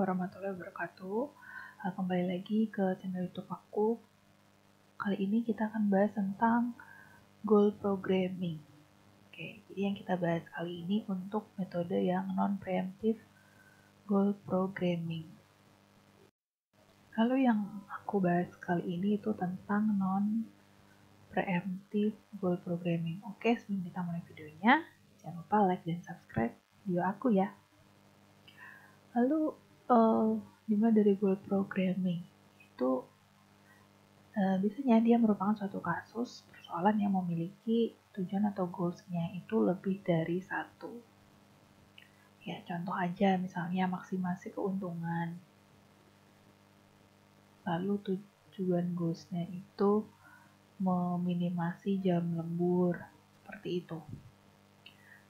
warahmatullahi wabarakatuh. Kembali lagi ke channel YouTube aku. Kali ini kita akan bahas tentang goal programming. Oke, jadi yang kita bahas kali ini untuk metode yang non-preemptive goal programming. Lalu yang aku bahas kali ini itu tentang non-preemptive goal programming. Oke, sebelum kita mulai videonya, jangan lupa like dan subscribe video aku ya. Lalu dimulai dari goal programming itu biasanya dia merupakan suatu kasus persoalan yang memiliki tujuan atau goals-nya itu lebih dari satu. Ya, contoh aja misalnya maksimasi keuntungan. Lalu tujuan goals-nya itu meminimasi jam lembur, seperti itu.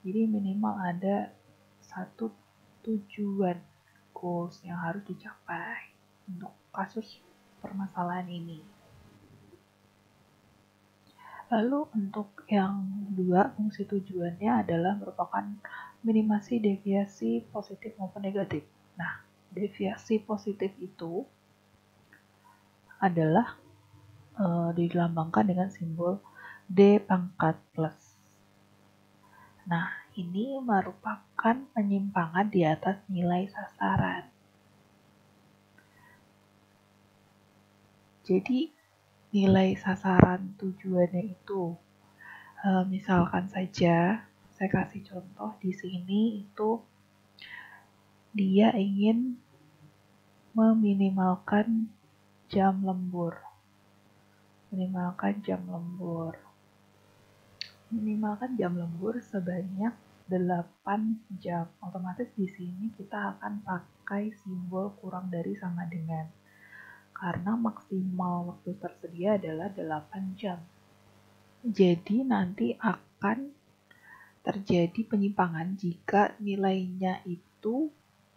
Jadi minimal ada satu tujuan goals yang harus dicapai untuk kasus permasalahan ini. Lalu untuk yang kedua, fungsi tujuannya adalah merupakan minimasi deviasi positif maupun negatif. Nah, deviasi positif itu adalah dilambangkan dengan simbol D pangkat plus. Nah, ini merupakan penyimpangan di atas nilai sasaran. Jadi, nilai sasaran tujuannya itu, misalkan saja, saya kasih contoh di sini itu dia ingin meminimalkan jam lembur. Minimalkan jam lembur sebanyak 8 jam. Otomatis di sini kita akan pakai simbol kurang dari sama dengan. Karena maksimal waktu tersedia adalah 8 jam. Jadi nanti akan terjadi penyimpangan jika nilainya itu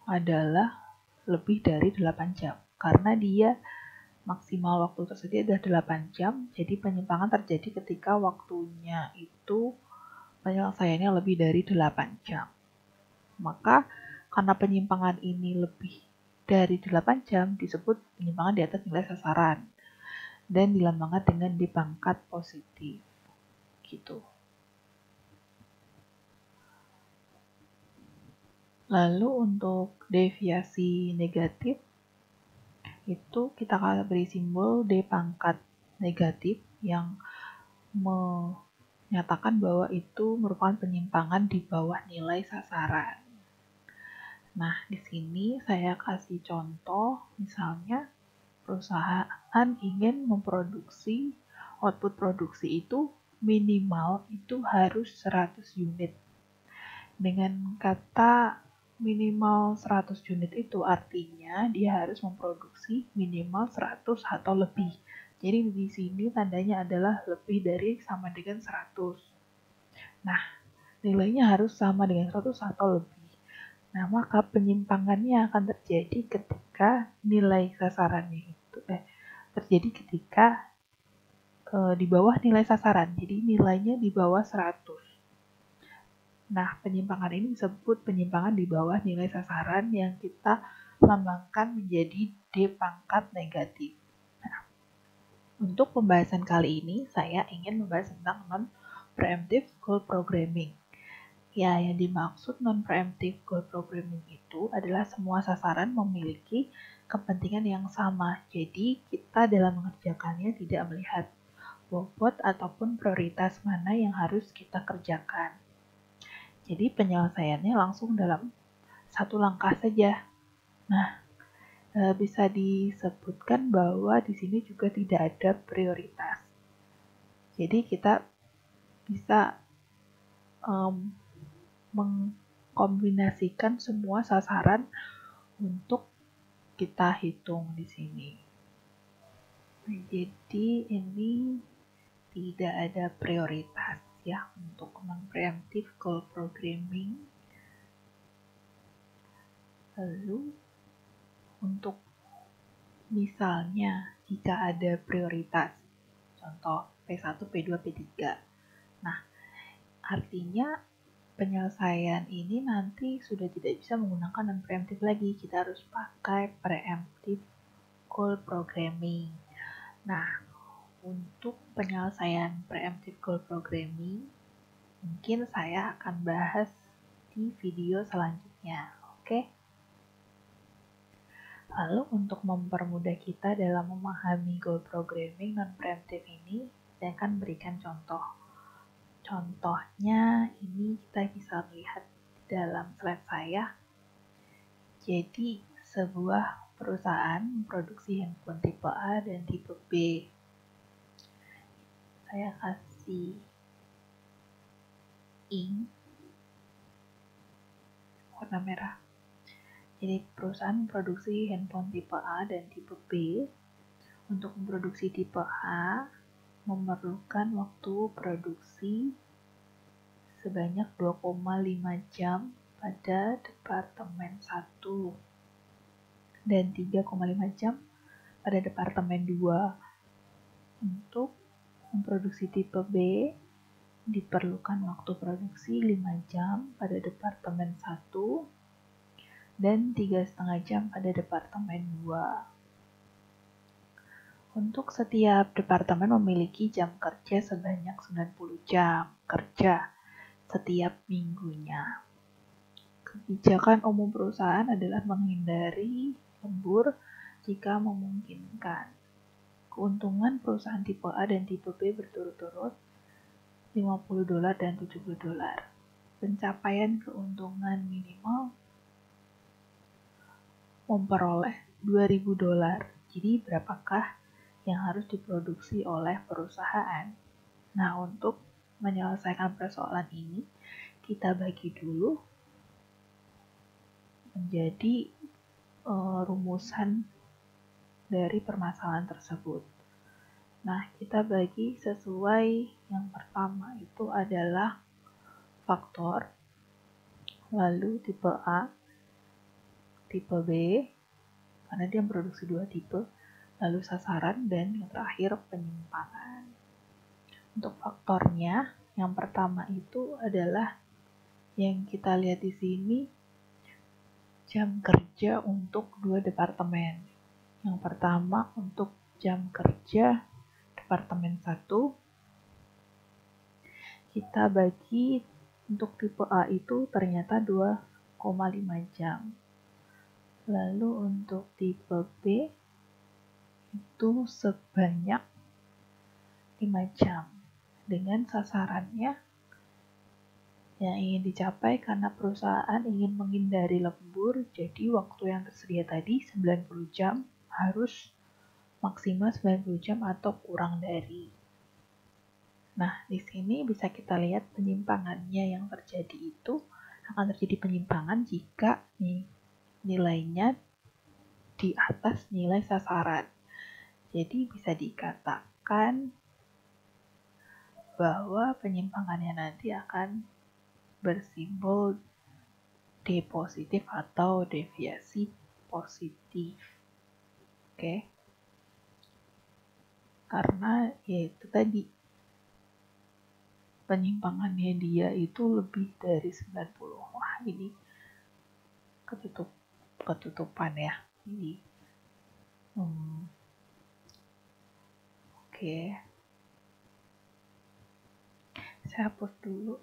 adalah lebih dari 8 jam. Karena dia maksimal waktu tersedia adalah 8 jam, jadi penyimpangan terjadi ketika waktunya itu penyelesaiannya lebih dari 8 jam. Maka karena penyimpangan ini lebih dari 8 jam disebut penyimpangan di atas nilai sasaran dan dilambangkan dengan di pangkat positif. Gitu. Lalu untuk deviasi negatif itu kita akan beri simbol D pangkat negatif yang menyatakan bahwa itu merupakan penyimpangan di bawah nilai sasaran. Nah, di sini saya kasih contoh, misalnya perusahaan ingin memproduksi, output produksi itu minimal itu harus 100 unit. Dengan kata minimal 100 unit itu artinya dia harus memproduksi minimal 100 atau lebih. Jadi di sini tandanya adalah lebih dari sama dengan 100. Nah, nilainya harus sama dengan 100 atau lebih. Nah, maka penyimpangannya akan terjadi ketika nilai sasarannya itu terjadi ketika di bawah nilai sasaran. Jadi nilainya di bawah 100. Nah, penyimpangan ini disebut penyimpangan di bawah nilai sasaran yang kita lambangkan menjadi D pangkat negatif. Nah, untuk pembahasan kali ini, saya ingin membahas tentang non-preemptive goal programming. Ya, yang dimaksud non-preemptive goal programming itu adalah semua sasaran memiliki kepentingan yang sama. Jadi, kita dalam mengerjakannya tidak melihat bobot ataupun prioritas mana yang harus kita kerjakan. Jadi penyelesaiannya langsung dalam satu langkah saja. Nah, bisa disebutkan bahwa di sini juga tidak ada prioritas. Jadi kita bisa mengkombinasikan semua sasaran untuk kita hitung di sini. Nah, jadi ini tidak ada prioritas ya untuk non-preemptive goal programming. Lalu untuk misalnya jika ada prioritas, contoh P1, P2, P3. Nah, artinya penyelesaian ini nanti sudah tidak bisa menggunakan non-preemptive lagi. Kita harus pakai preemptive goal programming. Nah, untuk penyelesaian preemptive goal programming, mungkin saya akan bahas di video selanjutnya. Oke? Lalu untuk mempermudah kita dalam memahami goal programming non-preemptive ini, saya akan berikan contoh. Contohnya ini kita bisa melihat dalam slide saya. Jadi sebuah perusahaan memproduksi handphone tipe A dan tipe B. Saya kasih ink warna merah. Jadi perusahaan memproduksi handphone tipe A dan tipe B. Untuk memproduksi tipe A memerlukan waktu produksi sebanyak 2,5 jam pada departemen 1 dan 3,5 jam pada departemen 2. Untuk memproduksi tipe B diperlukan waktu produksi 5 jam pada departemen 1 dan 3,5 jam pada departemen 2. Untuk setiap departemen memiliki jam kerja sebanyak 90 jam kerja setiap minggunya. Kebijakan umum perusahaan adalah menghindari lembur jika memungkinkan. Keuntungan perusahaan tipe A dan tipe B berturut-turut $50 dan $70. Pencapaian keuntungan minimal memperoleh $2.000. Jadi berapakah yang harus diproduksi oleh perusahaan? Nah, untuk menyelesaikan persoalan ini, kita bagi dulu menjadi rumusan dari permasalahan tersebut. Nah, kita bagi sesuai yang pertama itu adalah faktor, lalu tipe A, tipe B, karena dia memproduksi 2 tipe, lalu sasaran, dan yang terakhir penyimpangan. Untuk faktornya, yang pertama itu adalah yang kita lihat di sini, jam kerja untuk 2 departemen. Yang pertama untuk jam kerja departemen 1, kita bagi untuk tipe A itu ternyata 2,5 jam. Lalu untuk tipe B itu sebanyak 5 jam. Dengan sasarannya yang ingin dicapai karena perusahaan ingin menghindari lembur, jadi waktu yang tersedia tadi 90 jam harus maksimal 90 jam atau kurang dari. Nah, di sini bisa kita lihat penyimpangannya yang terjadi itu akan terjadi penyimpangan jika nilainya di atas nilai sasaran. Jadi bisa dikatakan bahwa penyimpangannya nanti akan bersimbol D positif atau deviasi positif. Oke. Karena yaitu tadi penyimpangannya dia itu lebih dari 90. Wah, ini ketutupan ya. Jadi oke. Saya hapus dulu.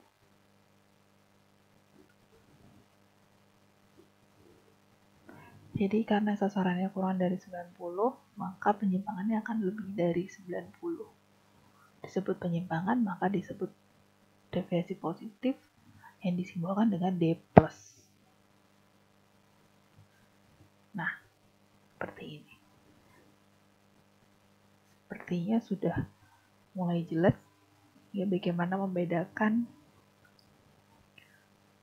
Jadi karena sasarannya kurang dari 90, maka penyimpangannya akan lebih dari 90. Disebut penyimpangan, maka disebut deviasi positif yang disimbolkan dengan D+. Nah, seperti ini. Sepertinya sudah mulai jelas ya bagaimana membedakan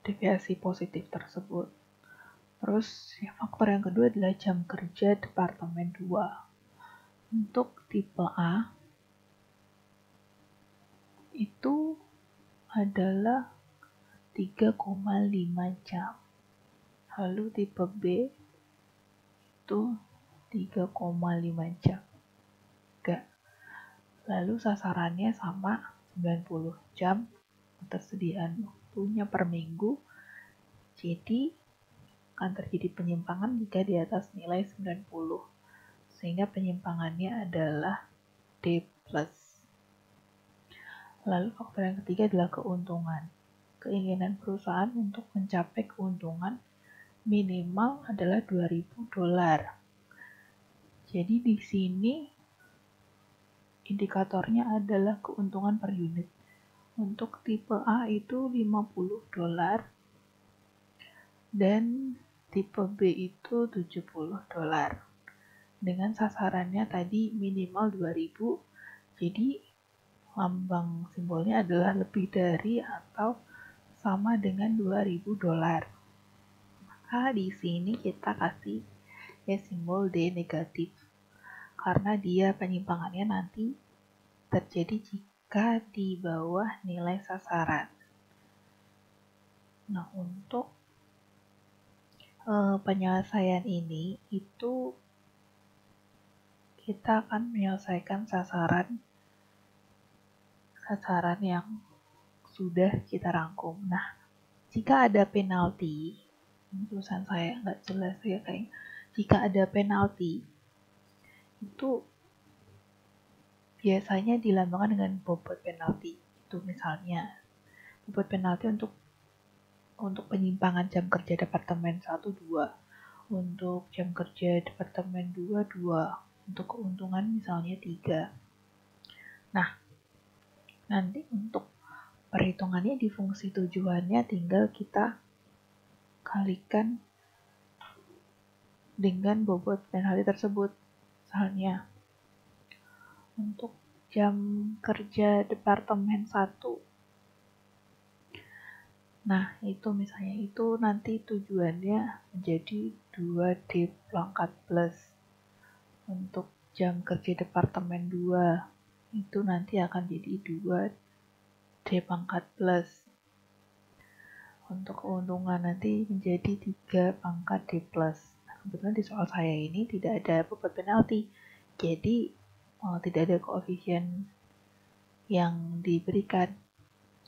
deviasi positif tersebut. Terus faktor yang kedua adalah jam kerja departemen 2. Untuk tipe A itu adalah 3,5 jam. Lalu tipe B itu 3,5 jam. Lalu sasarannya sama 90 jam ketersediaan waktu. waktunya per minggu, jadi akan terjadi penyimpangan jika di atas nilai 90, sehingga penyimpangannya adalah D+. Lalu faktor yang ketiga adalah keuntungan. Keinginan perusahaan untuk mencapai keuntungan minimal adalah $2.000. Jadi di sini indikatornya adalah keuntungan per unit. Untuk tipe A itu $50 dan tipe B itu $70. Dengan sasarannya tadi minimal 2.000, jadi lambang simbolnya adalah lebih dari atau sama dengan $2.000. Maka di sini kita kasih simbol D negatif, karena dia penyimpangannya nanti terjadi jika di bawah nilai sasaran. Nah, untuk penyelesaian ini itu kita akan menyelesaikan sasaran yang sudah kita rangkum. Nah, jika ada penalti, tulisan saya nggak jelas ya kayaknya. Jika ada penalti, itu biasanya dilambangkan dengan bobot penalti. Itu misalnya bobot penalti untuk penyimpangan jam kerja Departemen 1, 2. Untuk jam kerja Departemen 2, 2. Untuk keuntungan misalnya 3. Nah, nanti untuk perhitungannya di fungsi tujuannya tinggal kita kalikan dengan bobot penalti tersebut. Misalnya, untuk jam kerja Departemen 1. Nah, itu misalnya itu nanti tujuannya menjadi 2D pangkat plus. Untuk jam kerja Departemen 2, itu nanti akan jadi 2D pangkat plus. Untuk keuntungan nanti menjadi 3 pangkat D plus. Kebetulan di soal saya ini tidak ada bobot penalti, jadi tidak ada koefisien yang diberikan,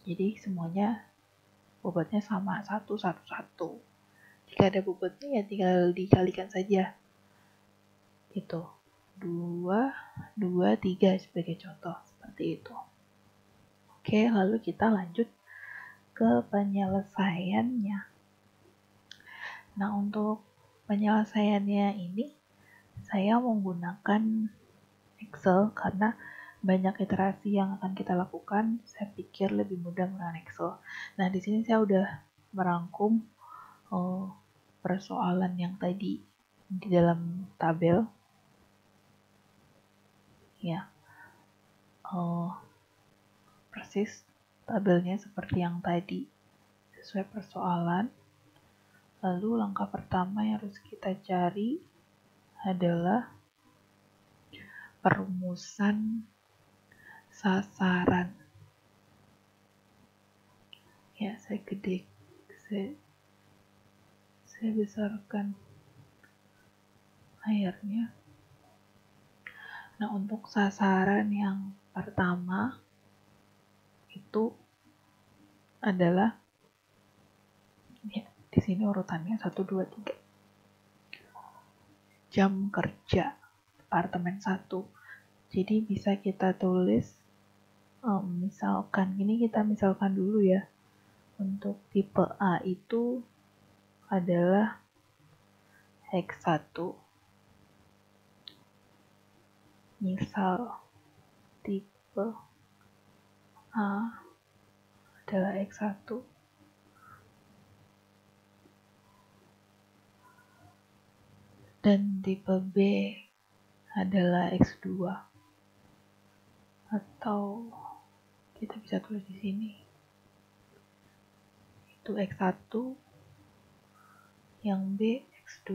jadi semuanya bobotnya sama 1, 1, 1. Jika ada bobotnya ya tinggal dikalikan saja, itu 2, 2, 3 sebagai contoh, seperti itu. Oke, lalu kita lanjut ke penyelesaiannya. Nah, untuk penyelesaiannya ini saya menggunakan Excel karena banyak iterasi yang akan kita lakukan. Saya pikir lebih mudah menggunakan Excel. Nah, di sini saya udah merangkum persoalan yang tadi di dalam tabel. Ya, persis tabelnya seperti yang tadi sesuai persoalan. Lalu langkah pertama yang harus kita cari adalah perumusan sasaran. Ya, saya besarkan layarnya. Nah, untuk sasaran yang pertama itu adalah ya, di sini urutannya 1, 2, 3. Jam kerja Departemen 1. Jadi bisa kita tulis misalkan ini, kita misalkan dulu ya. Untuk tipe A itu adalah X1. Misal tipe A adalah X1. Dan tipe B adalah X2. Atau kita bisa tulis di sini. Itu X1, yang B X2.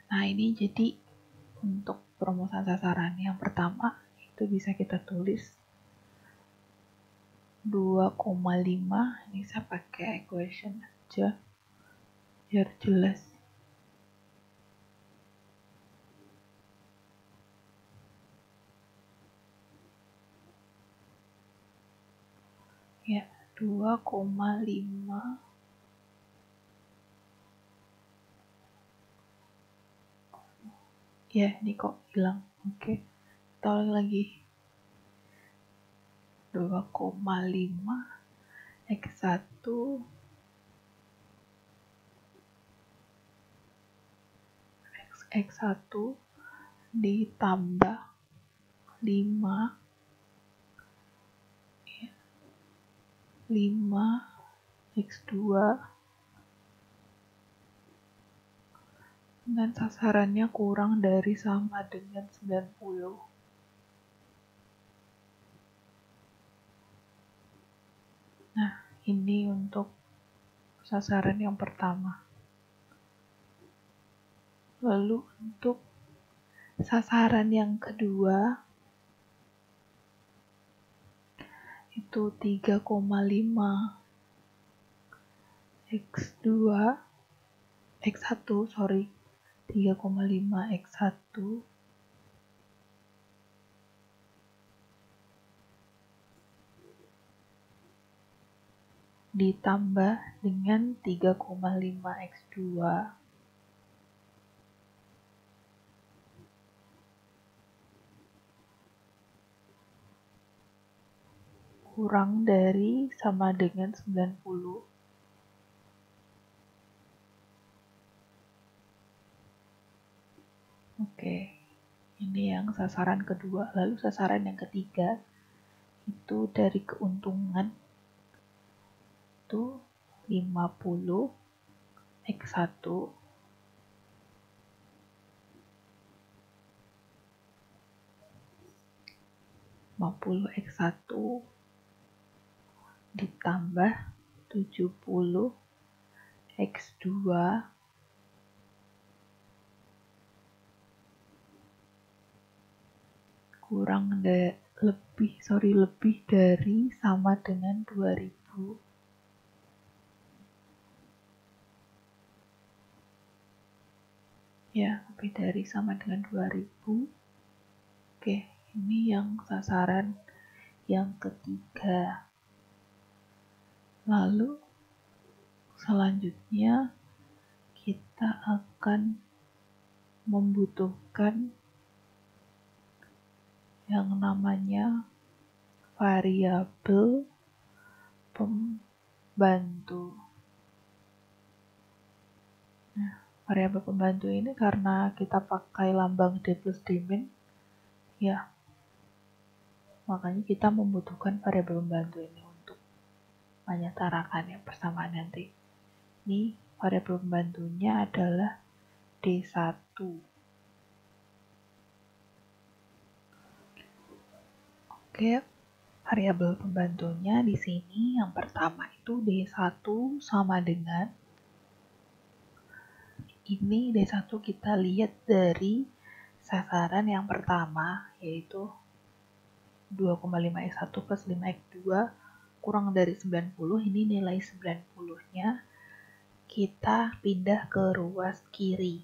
Nah, ini jadi untuk perumusan sasaran yang pertama itu bisa kita tulis 2,5. Ini saya pakai equation aja biar jelas. 2,5 ya, ini kok hilang. Oke, kita ulangi lagi. 2,5 X1 X1 ditambah 5 X2 dan sasarannya kurang dari sama dengan 90. Nah, ini untuk sasaran yang pertama. Lalu untuk sasaran yang kedua itu 3,5 X2 X1 3,5 X1 ditambah dengan 3,5 X2 kurang dari sama dengan 90. Oke, ini yang sasaran kedua. Lalu sasaran yang ketiga itu dari keuntungan itu 50 X1 ditambah 70 X2 lebih dari sama dengan 2000. Ya, lebih dari sama dengan 2000. Oke, ini yang sasaran yang ketiga. Lalu selanjutnya kita akan membutuhkan yang namanya variabel pembantu. Nah, variabel pembantu ini karena kita pakai lambang D plus D min, ya, makanya kita membutuhkan variabel pembantu ini untuk menyetarakan yang persamaan nanti. Ini variabel pembantunya adalah D1. Oke, variabel pembantunya di sini yang pertama itu D1 sama dengan ini D1 kita lihat dari sasaran yang pertama yaitu 2,5 X1 plus 5 X2 kurang dari 90. Ini nilai 90-nya kita pindah ke ruas kiri.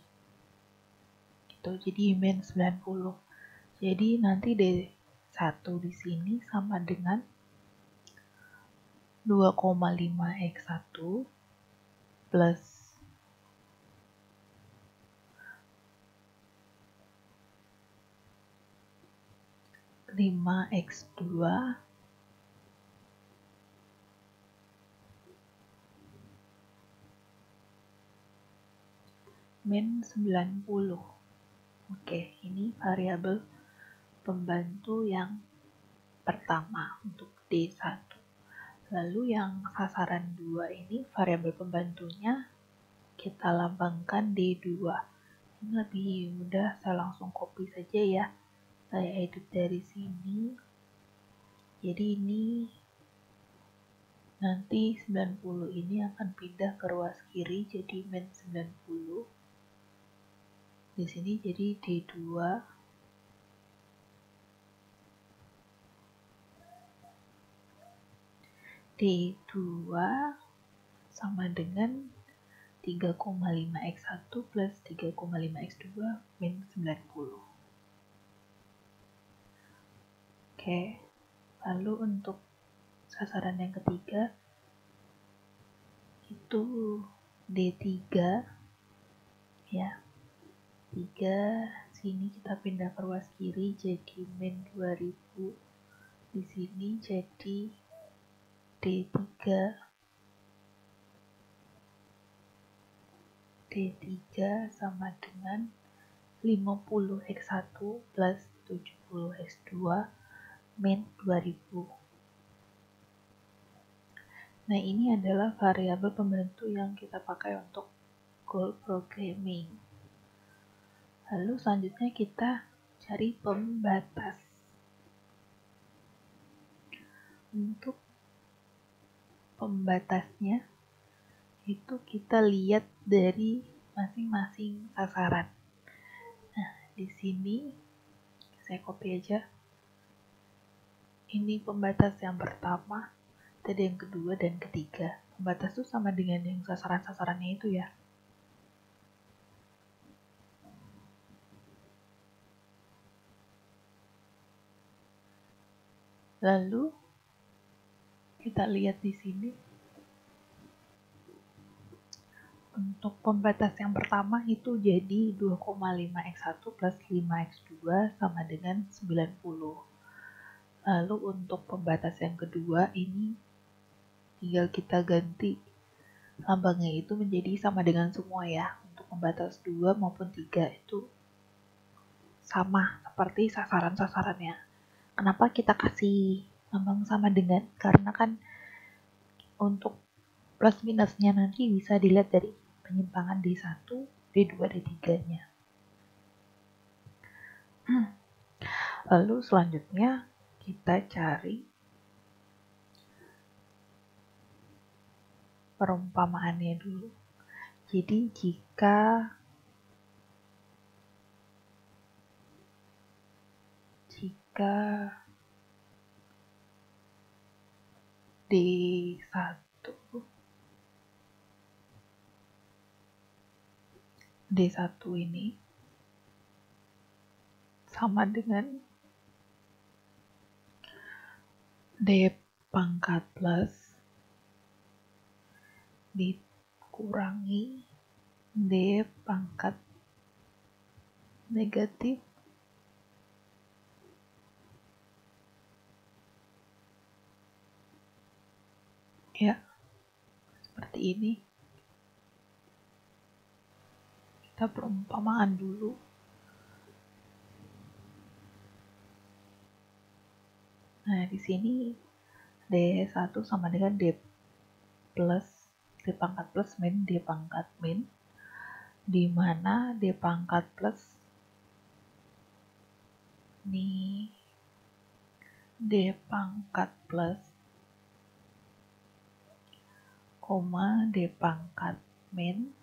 Gitu, jadi min 90. Jadi nanti D1 di sini sama dengan 2,5 X1 plus 5 X2 min 90. Oke, ini variabel pembantu yang pertama untuk D1. Lalu yang sasaran 2 ini variabel pembantunya kita lambangkan D2. Ini lebih mudah, saya langsung copy saja ya. Saya edit dari sini. Jadi ini nanti 90 ini akan pindah ke ruas kiri jadi min 90. Di sini jadi D2 sama dengan 3,5 X1 plus 3,5 X2 min 90. Oke, lalu untuk sasaran yang ketiga itu D3 ya. 3 sini kita pindah ke ruas kiri jadi min 2000, di sini jadi D3 sama dengan 50x1 plus 70x2 min 2000. Nah, ini adalah variabel pembantu yang kita pakai untuk goal programming. Lalu selanjutnya kita cari pembatas. Untuk pembatasnya itu kita lihat dari masing-masing sasaran. Nah, di sini saya copy aja. Ini pembatas yang pertama, tadi yang kedua dan ketiga. Pembatas itu sama dengan yang sasaran-sasarannya itu ya. Lalu kita lihat di sini untuk pembatas yang pertama itu jadi 2,5x1 plus 5x2 sama dengan 90. Lalu untuk pembatas yang kedua ini tinggal kita ganti lambangnya itu menjadi sama dengan semua ya. Untuk pembatas 2 maupun 3 itu sama seperti sasaran-sasarannya. Kenapa kita kasih lambang sama dengan? Karena kan untuk plus minusnya nanti bisa dilihat dari penyimpangan D1, D2, D3-nya. Lalu selanjutnya kita cari perumpamaannya dulu. Jadi jika D1 ini sama dengan D pangkat plus dikurangi D pangkat negatif ya, seperti ini. Kita perumpamaan dulu. Nah, di sini D1 sama dengan D pangkat plus min D pangkat min, di mana D pangkat plus ini D pangkat plus koma D pangkat min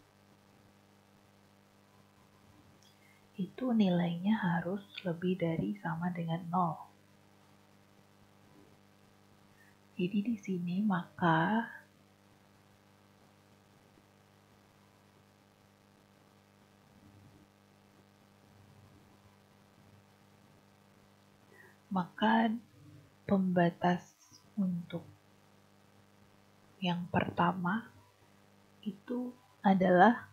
itu nilainya harus lebih dari sama dengan 0. Jadi di sini maka pembatas untuk yang pertama itu adalah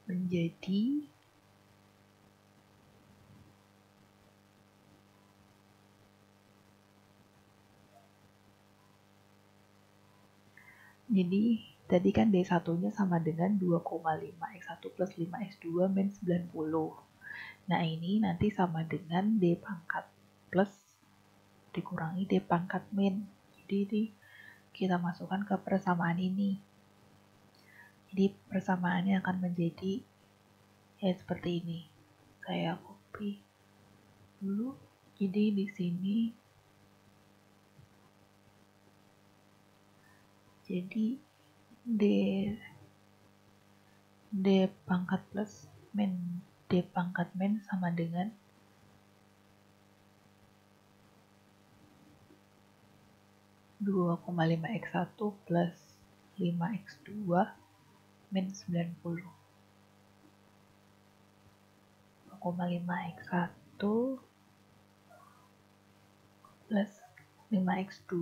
menjadi tadi kan D1-nya sama dengan 2,5x1 plus 5x2 min 90. Nah, ini nanti sama dengan D pangkat plus dikurangi D pangkat min. Jadi kita masukkan ke persamaan ini. Jadi persamaannya akan menjadi ya seperti ini. Saya copy dulu. Jadi di sini jadi D pangkat plus min D pangkat min sama dengan 2,5x1 plus 5x2 min 90. 2,5x1 plus 5x2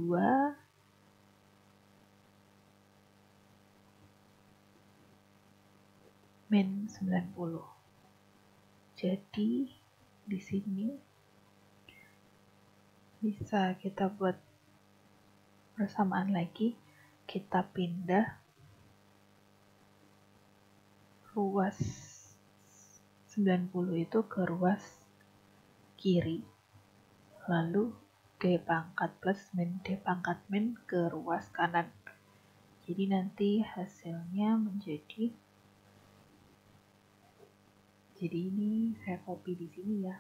min 90. Jadi di sini bisa kita buat persamaan lagi, kita pindah ruas 90 itu ke ruas kiri, lalu D pangkat plus min D pangkat min ke ruas kanan. Jadi nanti hasilnya menjadi, jadi ini saya copy di sini ya.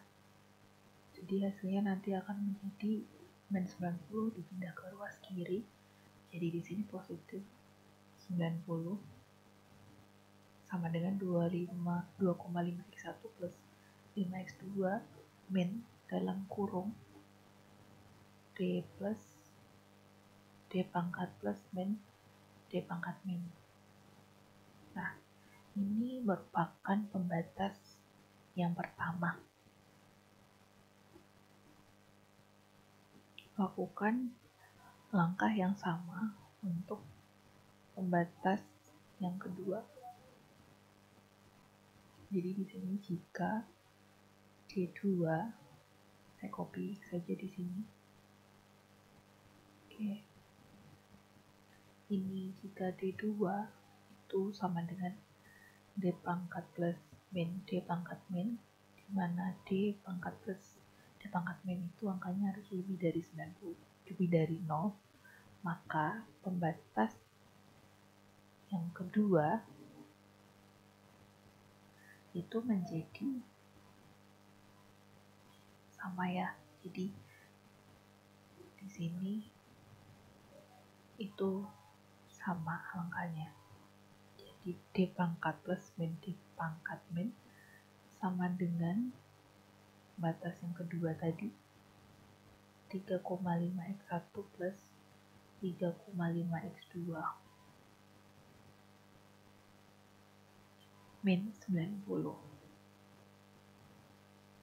Jadi hasilnya nanti akan menjadi min 90 dipindah ke ruas kiri. Jadi di sini positif 90 sama dengan 2,5x1 plus 5x2 min dalam kurung D plus D pangkat plus min D pangkat min. Nah, ini merupakan pembatas yang pertama. Lakukan langkah yang sama untuk pembatas yang kedua. Jadi di sini jika D2, saya copy saja di sini. Oke. Ini jika D2 itu sama dengan D pangkat plus min D pangkat min, di mana D pangkat plus D pangkat min itu angkanya harus lebih dari 90, lebih dari 0, maka pembatas yang kedua itu menjadi sama ya. Jadi di sini itu sama angkanya. Jadi D pangkat plus min D pangkat min sama dengan batas yang kedua tadi 3,5x1 plus 3,5x2 min 90.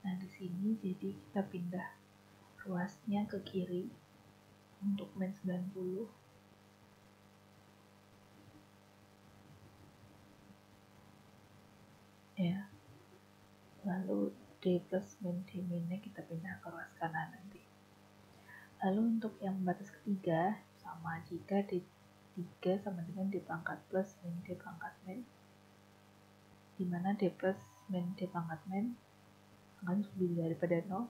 Nah di sini jadi kita pindah ruasnya ke kiri untuk min 90. Ya. Lalu D plus min D minnya kita pindah ke ruas kanan nanti. Lalu untuk yang batas ketiga sama jika D3 sama dengan D pangkat plus min D pangkat min, di mana D plus min D pangkat min akan lebih daripada 0,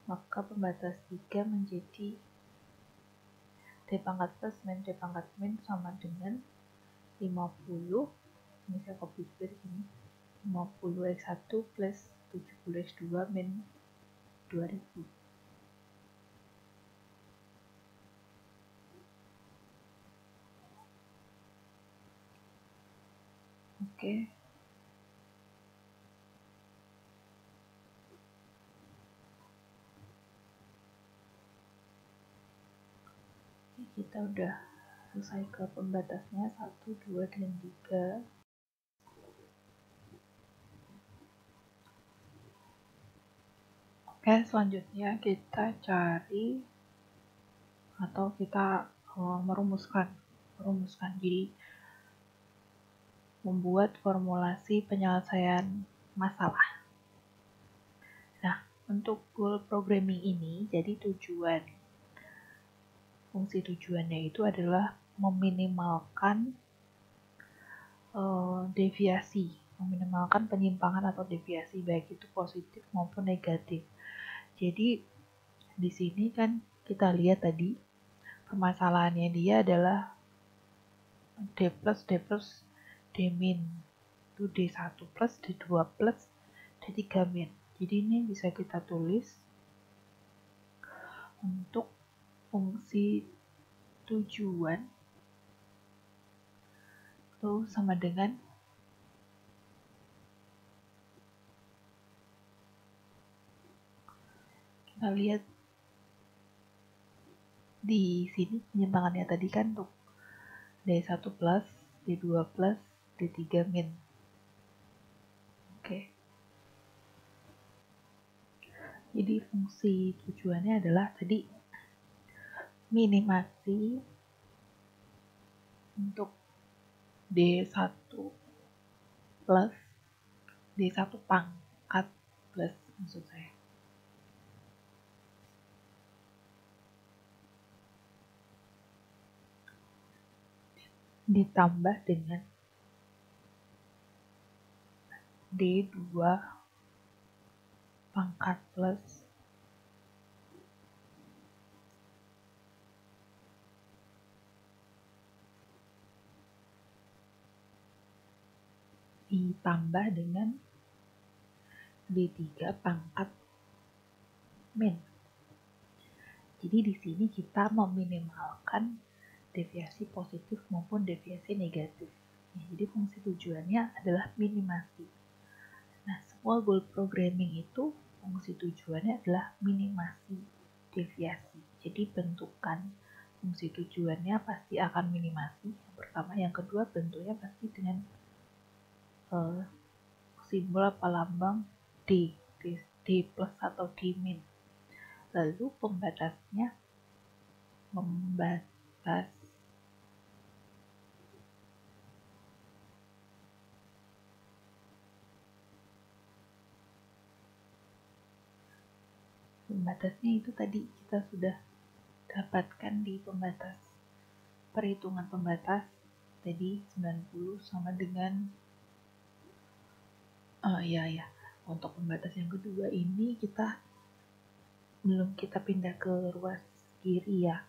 maka pembatas 3 menjadi D pangkat plus min D pangkat min sama dengan 50, ini saya copy dari sini, 50x1 plus 70x2 min 2000. Oke. Kita udah selesai ke pembatasnya 1, 2, dan 3. Oke, selanjutnya kita cari atau kita merumuskan. Jadi membuat formulasi penyelesaian masalah. Nah, untuk goal programming ini, jadi fungsi tujuannya itu adalah meminimalkan deviasi, meminimalkan penyimpangan atau deviasi, baik itu positif maupun negatif. Jadi di sini kan kita lihat tadi permasalahannya dia adalah D plus D min, itu D1 plus D2 plus D3 min. Jadi ini bisa kita tulis untuk fungsi tujuan itu sama dengan kita lihat di sini penyimpangannya tadi kan untuk D1 plus, D2 plus, D3 min. Oke. Jadi fungsi tujuannya adalah tadi minimasi untuk D1 plus D1 pangkat plus maksud saya. Ditambah dengan D2 pangkat plus ditambah dengan D3 pangkat min. Jadi di sini kita meminimalkan deviasi positif maupun deviasi negatif. Ya, jadi fungsi tujuannya adalah minimasi. Nah, semua goal programming itu fungsi tujuannya adalah minimasi deviasi. Jadi bentukan fungsi tujuannya pasti akan minimasi. Yang pertama, yang kedua bentuknya pasti dengan simbol apa lambang D plus atau D min. Lalu pembatasnya membatas pembatasnya itu tadi kita sudah dapatkan di pembatas perhitungan pembatas tadi 90 sama dengan untuk pembatas yang kedua ini belum kita pindah ke ruas kiri ya,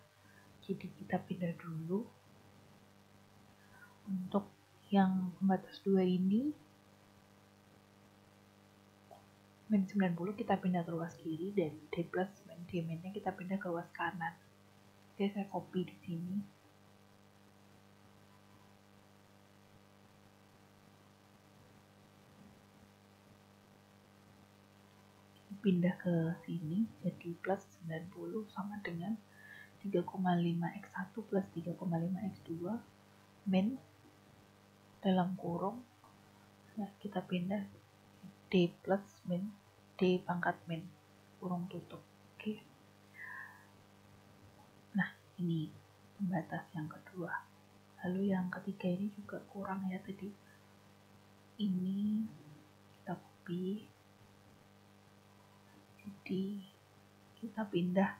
jadi kita pindah dulu. Untuk yang pembatas 2 ini min 90 kita pindah ke ruas kiri dan D plus min D minnya kita pindah ke ruas kanan. Oke, saya copy di sini. Pindah ke sini jadi plus 90 sama dengan 3,5 X1 plus 3,5 X2 min dalam kurung. Nah, kita pindah D plus min D pangkat min kurung tutup. Oke. Nah, ini pembatas yang kedua. Lalu yang ketiga ini juga kurang ya tadi. Ini kita copy. Jadi kita pindah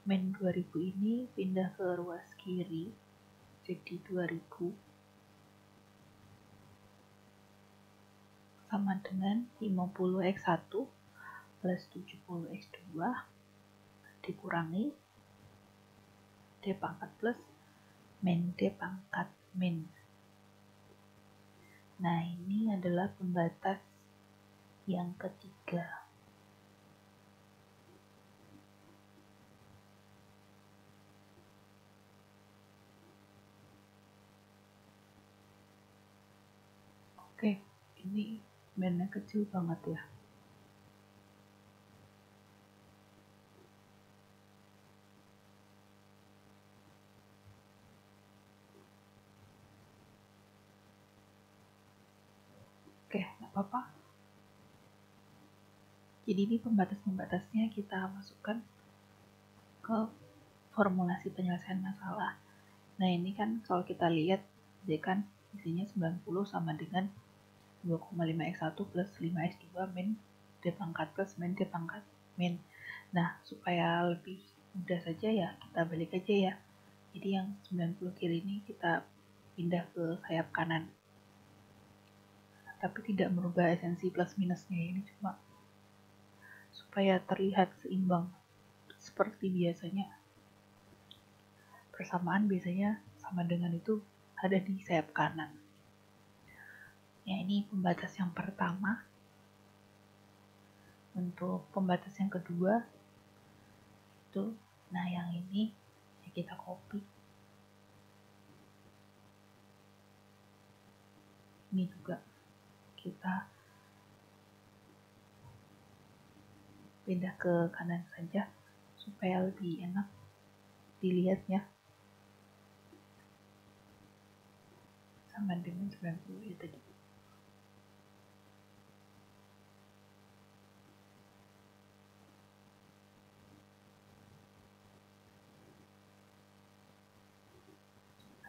min 2000 ini pindah ke ruas kiri jadi 2000 sama dengan 50x1 plus 70x2 dikurangi D pangkat plus min D pangkat min. Nah, ini adalah pembatas yang ketiga. Oke, ini minnya kecil banget ya. Oke, nggak apa-apa. Jadi ini pembatas-pembatasnya kita masukkan ke formulasi penyelesaian masalah. Nah, ini kan kalau kita lihat dia kan isinya 90 sama dengan 2,5x1 plus 5x2 min D pangkat plus min D pangkat min. Nah, supaya lebih mudah saja ya, kita balik aja ya. Jadi yang 90 kiri ini kita pindah ke sayap kanan. Tapi tidak merubah esensi plus minusnya, ini cuma supaya terlihat seimbang. Seperti biasanya, persamaan biasanya sama dengan itu ada di sayap kanan. Ya, ini pembatas yang pertama. Untuk pembatas yang kedua itu, nah yang ini ya kita copy. Ini juga kita pindah ke kanan saja supaya lebih enak dilihatnya. Sama dengan 90 ya tadi.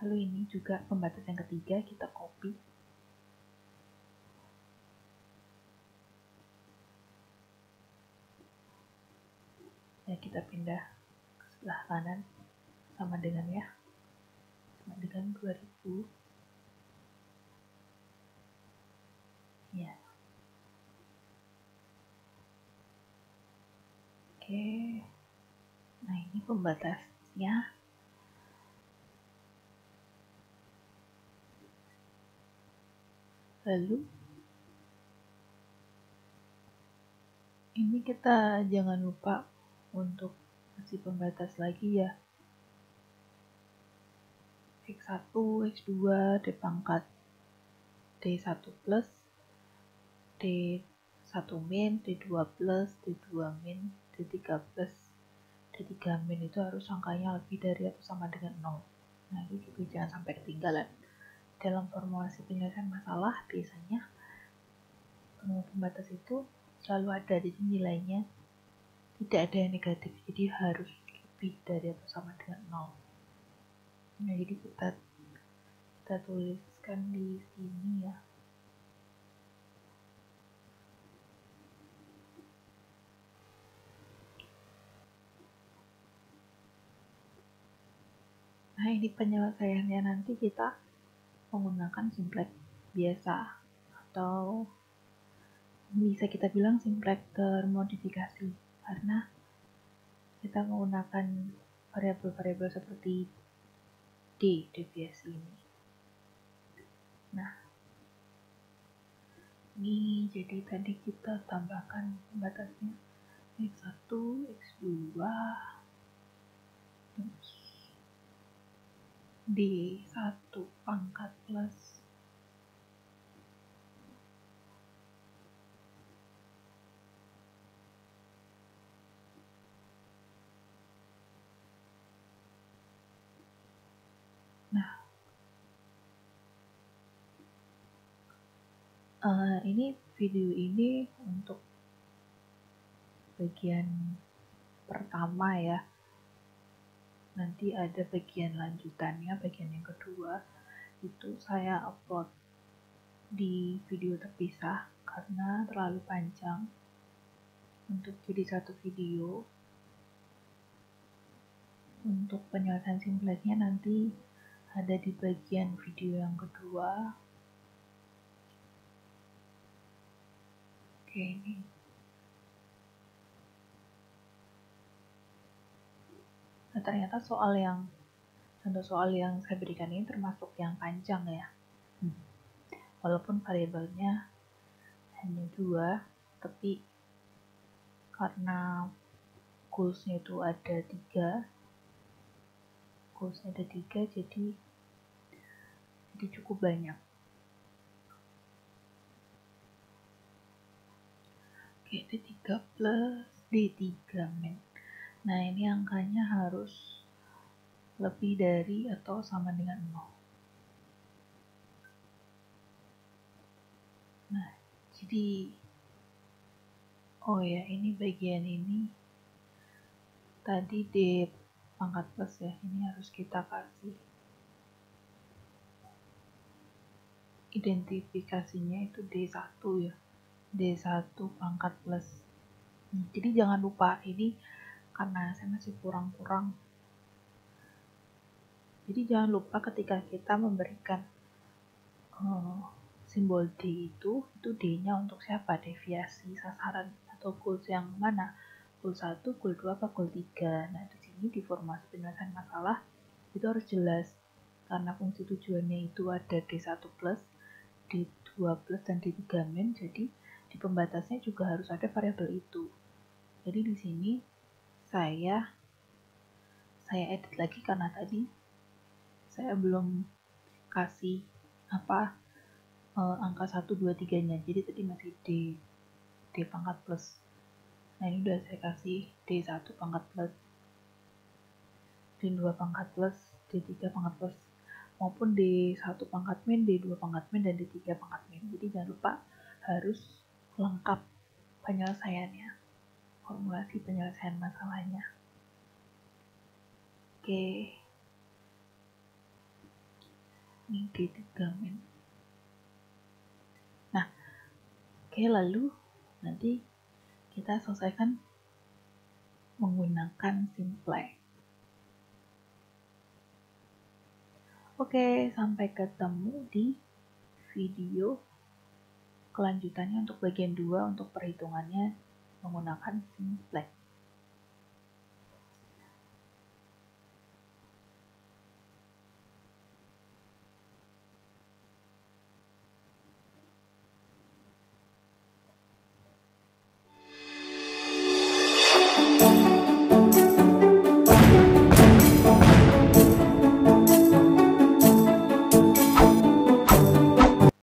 Lalu ini juga pembatas yang ketiga kita copy. kita pindah ke sebelah kanan, sama dengan 2000 ya. Oke, nah ini pembatasnya. Lalu ini kita jangan lupa untuk kasih pembatas lagi ya, X1, X2, D pangkat D1 plus, D1 min, D2 plus, D2 min, D3 plus, D3 min itu harus angkanya lebih dari atau sama dengan 0. Nah ini juga jangan sampai ketinggalan. Dalam formulasi penyelesaian masalah biasanya pembatas itu selalu ada di sini nilainya, tidak ada yang negatif, jadi harus lebih dari atau sama dengan 0. Nah jadi kita tuliskan di sini ya. Nah ini penyelesaiannya nanti kita menggunakan simplex biasa, atau bisa kita bilang simplex termodifikasi, karena kita menggunakan variabel-variabel seperti D deviasi ini. Nah ini jadi tadi kita tambahkan batasnya X1, X2, terus D1 pangkat plus ini video ini untuk bagian pertama ya. Nanti ada bagian lanjutannya, bagian yang kedua itu saya upload di video terpisah karena terlalu panjang untuk jadi satu video. Untuk penyelesaian simplexnya nanti ada di bagian video yang kedua. Oke, ini nah, ternyata contoh soal yang saya berikan ini termasuk yang panjang ya. Walaupun variabelnya hanya 2, tapi karena goalsnya itu ada 3, jadi cukup banyak. Oke, D3 plus, D3 min. Nah ini angkanya harus lebih dari atau sama dengan 0. Nah jadi oh ya, ini bagian ini tadi D pangkat plus ya, ini harus kita kasih identifikasinya itu D1 ya, D1 pangkat plus. Jadi jangan lupa, ini karena saya masih kurang-kurang, jadi jangan lupa ketika kita memberikan simbol D itu D-nya untuk siapa, deviasi, sasaran, atau goals yang mana, goal 1, goal 2, apa goal 3. Nah di sini di formasi penyelesaian masalah itu harus jelas, karena fungsi tujuannya itu ada D1 plus, D2 plus, dan D3 min, jadi di pembatasnya juga harus ada variabel itu. Jadi di sini saya edit lagi karena tadi saya belum kasih angka 1, 2, 3 nya, jadi tadi masih D pangkat plus. Nah ini udah saya kasih D1 pangkat plus, D2 pangkat plus, D3 pangkat plus, maupun D1 pangkat min, D2 pangkat min, dan D3 pangkat min. Jadi jangan lupa harus lengkap penyelesaiannya, formulasi penyelesaian masalahnya. Oke, ini D3 min. Nah, oke, lalu nanti kita selesaikan menggunakan simplex. Oke, sampai ketemu di video kelanjutannya untuk bagian 2 untuk perhitungannya menggunakan simplex.